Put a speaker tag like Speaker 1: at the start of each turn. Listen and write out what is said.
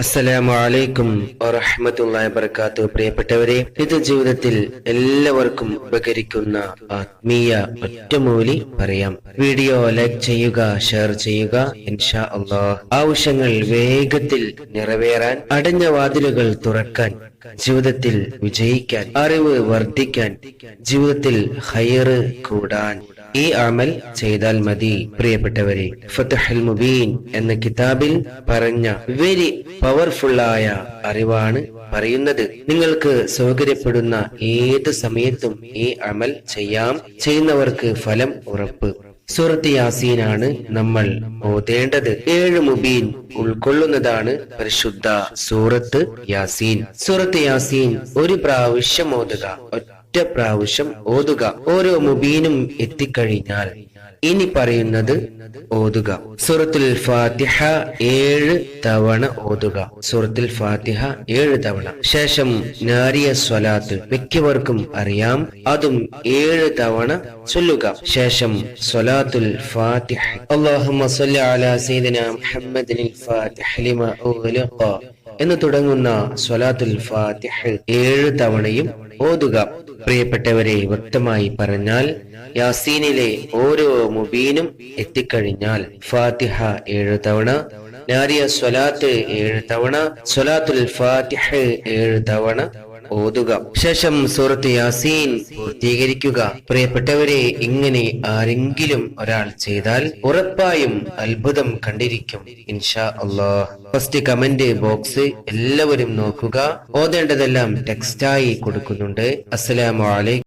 Speaker 1: അസ്സലാമു അലൈക്കും വറഹ്മത്തുള്ളാഹി വബറകാതുഹു. പ്രിയപ്പെട്ടവരെ, ഇത് ജീവിതത്തിൽ എല്ലാവർക്കും ഉപകരിക്കുന്ന ആത്മീയ ഒറ്റമൂലി പറയാം. വീഡിയോ ലൈക്ക് ചെയ്യുക, ഷെയർ ചെയ്യുക. ഇൻഷാ അല്ലാഹ് ആവശ്യങ്ങൾ വേഗത്തിൽ നിറവേറാൻ, അടഞ്ഞ വാതിലുകൾ തുറക്കാൻ, ജീവിതത്തിൽ വിജയിക്കാൻ, അറിവ് വർദ്ധിക്കാൻ, ജീവിതത്തിൽ ഖൈറ് കൂടാൻ ഈ അമൽ ചെയ്താൽ മതി. പ്രിയപ്പെട്ടവരെ, ഫത്ഹുൽ മുബീൻ എന്ന കിതാബിൽ പറഞ്ഞ വെരി പവർഫുള്ളായ അറിവാണ് പറയുന്നത്. നിങ്ങൾക്ക് സൗകര്യപ്പെടുന്ന ഏത് സമയത്തും ഈ അമൽ ചെയ്യാം. ചെയ്യുന്നവർക്ക് ഫലം ഉറപ്പ്. സൂറത്ത് യാസീനാണ് നമ്മൾ ഓതേണ്ടത്. 7 മുബീൻ ഉൾക്കൊള്ളുന്നതാണ് പരിശുദ്ധ സൂറത്ത് യാസീൻ. സൂറത്ത് യാസീൻ ഒരു പ്രാവശ്യം ഓതുക, ഒറ്റ പ്രാവശ്യം ഓതുക. ഓരോ മുബീനും എത്തിക്കഴിഞ്ഞാൽ ഇനി പറയുന്നത് ഓതുക. സൂറത്തുൽ ഫാത്തിഹ 7 തവണ ഓതുക. സൂറത്തുൽ ഫാത്തിഹ 7 തവണ. ശേഷം നാരിയ സ്വലാത്ത് മിക്കവർക്കും അറിയാം, അതും 7 തവണ ചൊല്ലുക. ശേഷം സ്വലാത്തുൽ ഫാത്തിഹ, അല്ലാഹുമ്മ സ്വല്ലി അലാ സയ്യിദിനാ മുഹമ്മദിനിൽ ഫാത്തിഹ ലിമാ ഉഗ്ലിഖ എന്ന് തുടങ്ങുന്ന സ്വലാത്തുൽ ഫാത്തിഹ 7 തവണയും ഓതുക. പ്രിയപ്പെട്ടവരെ, വ്യക്തമായി പറഞ്ഞാൽ യാസീനിലെ ഓരോ മുബീനും എത്തിക്കഴിഞ്ഞാൽ ഫാത്തിഹ 7 തവണ, നാരിയ സ്വലാത്ത് 7 തവണ, സ്വലാത്തുൽ ഫാത്തിഹ 7 തവണ ഓതുക. ശേഷം സൂറത്ത് യാസീൻ പൂർത്തീകരിക്കുക. പ്രിയപ്പെട്ടവരെ, ഇങ്ങനെ ആരെങ്കിലും ഒരാൾ ചെയ്താൽ ഉറപ്പായും അത്ഭുതം കണ്ടിരിക്കും ഇൻഷാ അല്ലാഹ്. ഫസ്റ്റ് കമന്റ് ബോക്സ് എല്ലാവരും നോക്കുക. ഓതേണ്ടതെല്ലാം ടെക്സ്റ്റായി കൊടുക്കുന്നുണ്ട്. അസ്സലാമു അലൈക്കും.